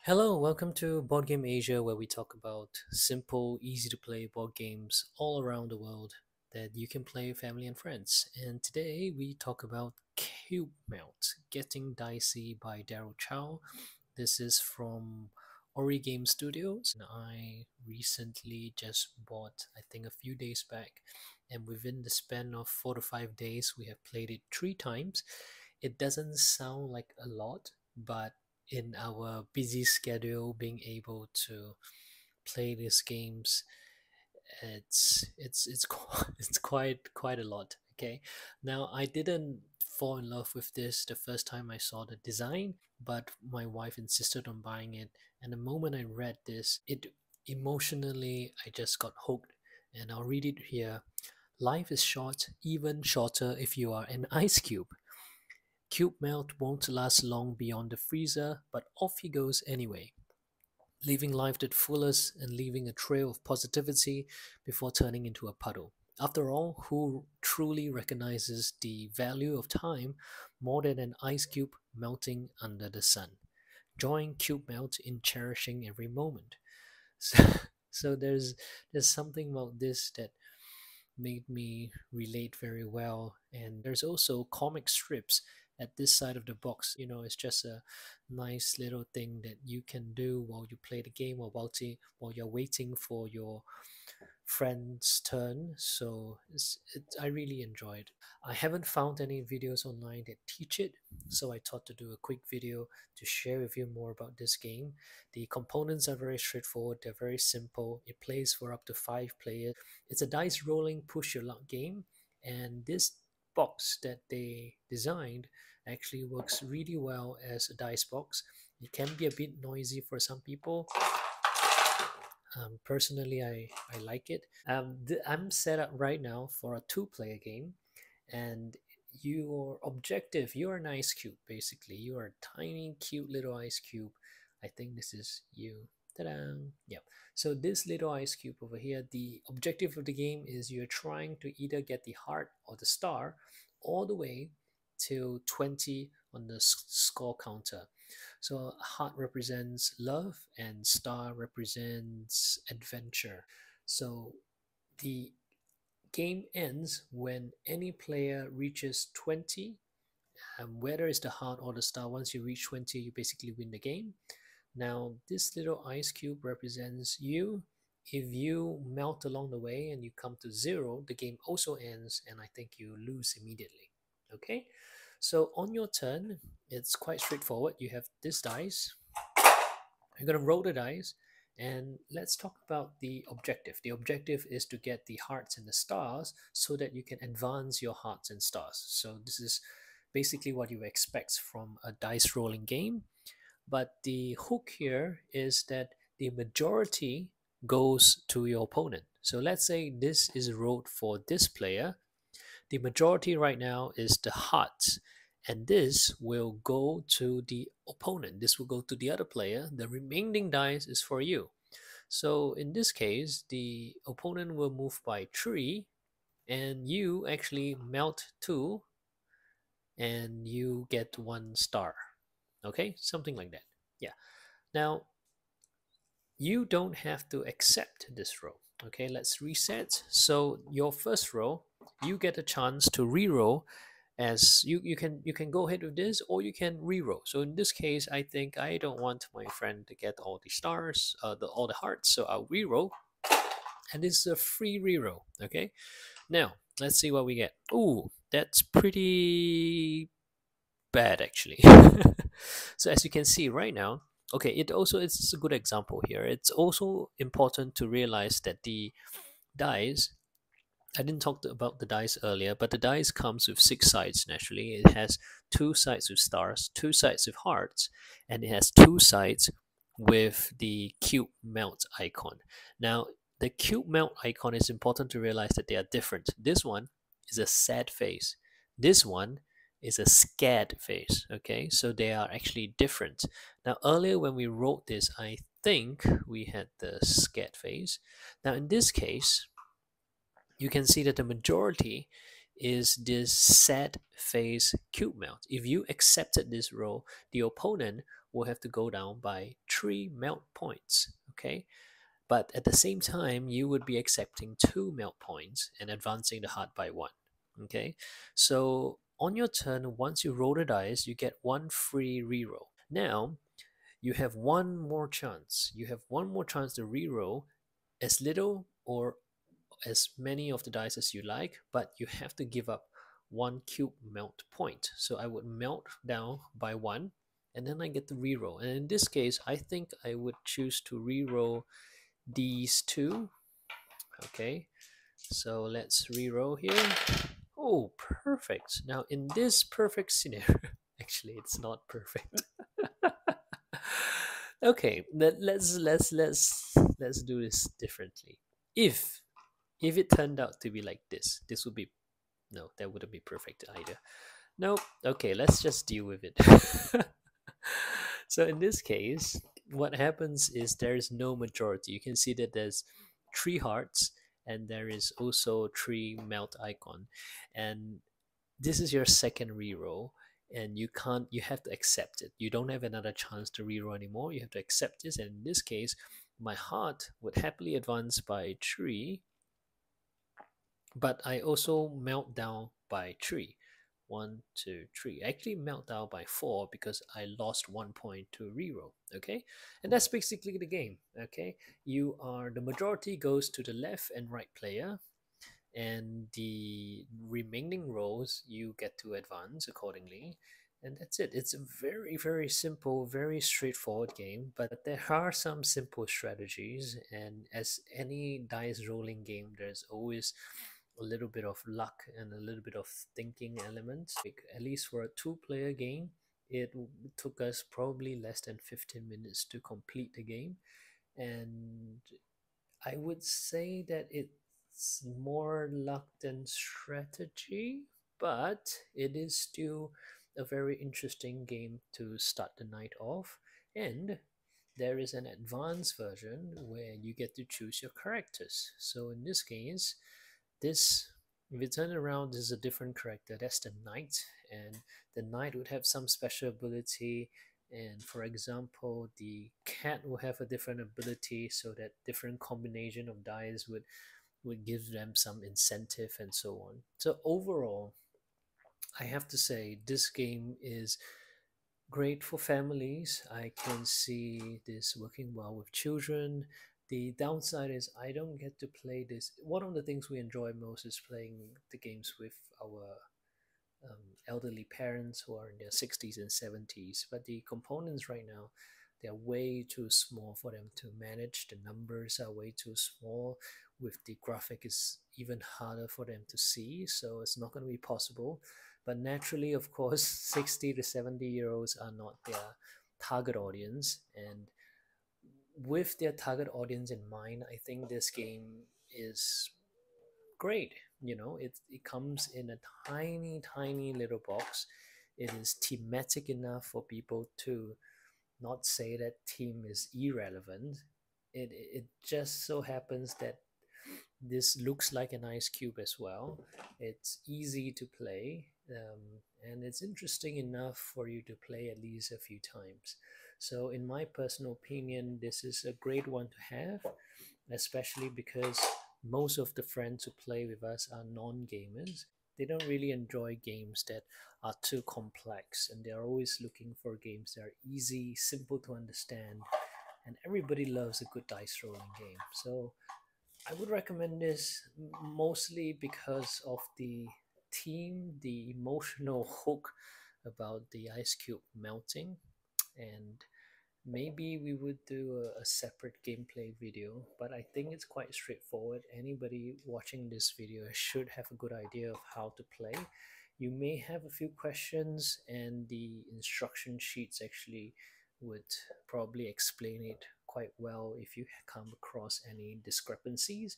Hello, welcome to Board Game Asia, where we talk about simple, easy to play board games all around the world that you can play with family and friends. And today we talk about Cube Melt, Getting Dicey by Daryl Chow. This is from Ori Game Studios. And I recently just bought, I think a few days back, and within the span of 4 to 5 days, we have played it 3 times. It doesn't sound like a lot, but in our busy schedule, being able to play these games, it's it's quite a lot. Okay, now I didn't fall in love with this the first time I saw the design, but my wife insisted on buying it, and the moment I read this, it emotionally I just got hooked. And I'll read it here. Life is short, even shorter if you are an ice cube. Cube Melt won't last long beyond the freezer, but off he goes anyway, living life to the fullest and leaving a trail of positivity before turning into a puddle. After all, who truly recognizes the value of time more than an ice cube melting under the sun? Join Cube Melt in cherishing every moment. So, so there's something about this that made me relate very well. And there's also comic strips at this side of the box. It's just a nice little thing that you can do while you play the game, or while you're waiting for your friend's turn. So I really enjoyed. I haven't found any videos online that teach it, so I thought to do a quick video to share with you more about this game. The components are very straightforward, they're very simple. It plays for up to 5 players. It's a dice rolling push your luck game, and this box that they designed actually works really well as a dice box. It can be a bit noisy for some people. Personally, I like it. I'm set up right now for a two-player game, and your objective, you're an ice cube, basically. You are a tiny, cute little ice cube. I think this is you. Ta-da! Yeah. So this little ice cube over here, the objective of the game is you're trying to either get the heart or the star all the way to 20 on the score counter. So heart represents love and star represents adventure. So the game ends when any player reaches 20. Whether it's the heart or the star, once you reach 20, you basically win the game. Now, this little ice cube represents you. If you melt along the way and you come to 0, the game also ends, and I think you lose immediately. Okay? So on your turn, it's quite straightforward. You have this dice. You're going to roll the dice, and let's talk about the objective. The objective is to get the hearts and the stars so that you can advance your hearts and stars. So this is basically what you expect from a dice rolling game. But the hook here is that the majority goes to your opponent. So let's say this is rolled for this player. The majority right now is the hearts, and this will go to the opponent. This will go to the other player. The remaining dice is for you. So in this case, the opponent will move by 3, and you actually melt 2, and you get 1 star. Okay, something like that. Yeah. Now, you don't have to accept this row. Okay, let's reset. So your first row, you get a chance to re-roll. As you can go ahead with this, or you can re-roll. So in this case, I think I don't want my friend to get all the stars, all the hearts, so I'll re-roll, and this is a free re-roll. Okay, now let's see what we get. Ooh, that's pretty bad actually. So as you can see right now, okay, it's a good example here. It's also important to realize that the dice, I didn't talk about the dice earlier, but the dice comes with 6 sides naturally. It has 2 sides with stars, 2 sides with hearts, and it has 2 sides with the cube melt icon. Now, the cube melt icon is important to realize that they are different. This one is a sad face. This one is a scared face. Okay, so they are actually different. Now, earlier when we wrote this, I think we had the scared face. Now, in this case, you can see that the majority is this sad face cube melt. If you accepted this roll, the opponent will have to go down by 3 melt points. Okay, but at the same time, you would be accepting 2 melt points and advancing the heart by 1. Okay, so on your turn, once you roll the dice, you get 1 free reroll. Now, you have one more chance. You have one more chance to reroll as little or as many of the dice as you like, but you have to give up 1 cube melt point. So I would melt down by 1, and then I get to reroll. And in this case, I think I would choose to reroll these two. Okay, so let's reroll here. Oh, perfect. Now in this perfect scenario, actually it's not perfect. Okay, let's do this differently. If it turned out to be like this would be, no, that wouldn't be perfect either. No, okay, let's just deal with it. So in this case, what happens is there is no majority. You can see that there's 3 hearts and there is also 3 melt icon, and this is your second reroll, and you have to accept it. You don't have another chance to reroll anymore. You have to accept this, and in this case, my heart would happily advance by 3, but I also melt down by 3. 1, 2, 3. I actually melt down by 4 because I lost 1 point to reroll. Okay, and that's basically the game. Okay, the majority goes to the left and right player, and the remaining rows you get to advance accordingly, and that's it. It's a very, very simple, very straightforward game, but there are some simple strategies, and as any dice rolling game, there's always a little bit of luck and a little bit of thinking elements. Like, at least for a 2-player game, it took us probably less than 15 minutes to complete the game, and I would say that it's more luck than strategy, but it is still a very interesting game to start the night off. And there is an advanced version where you get to choose your characters. So in this case, this if you turn it around, this is a different character. That's the knight, and the knight would have some special ability. And for example, the cat will have a different ability, so that different combination of dice would give them some incentive and so on. So overall, I have to say this game is great for families. I can see this working well with children. The downside is I don't get to play this. One of the things we enjoy most is playing the games with our elderly parents who are in their 60s and 70s. But the components right now, they're way too small for them to manage. The numbers are way too small. With the graphic, is even harder for them to see. So it's not going to be possible. But naturally, of course, 60 to 70-year-olds are not their target audience. And with their target audience in mind, I think this game is great. It comes in a tiny, tiny little box. It is thematic enough for people to not say that theme is irrelevant. It just so happens that this looks like an ice cube as well. It's easy to play, and it's interesting enough for you to play at least a few times. So, in my personal opinion, this is a great one to have, especially because most of the friends who play with us are non-gamers. They don't really enjoy games that are too complex, and they're always looking for games that are easy, simple to understand, and everybody loves a good dice rolling game. So I would recommend this mostly because of the theme, the emotional hook about the ice cube melting, and maybe we would do a separate gameplay video, but I think it's quite straightforward. Anybody watching this video should have a good idea of how to play. You may have a few questions, and the instruction sheets actually would probably explain it quite well if you come across any discrepancies.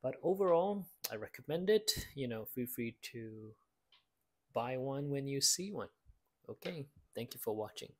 But overall, I recommend it. Feel free to buy one when you see one. Okay, thank you for watching.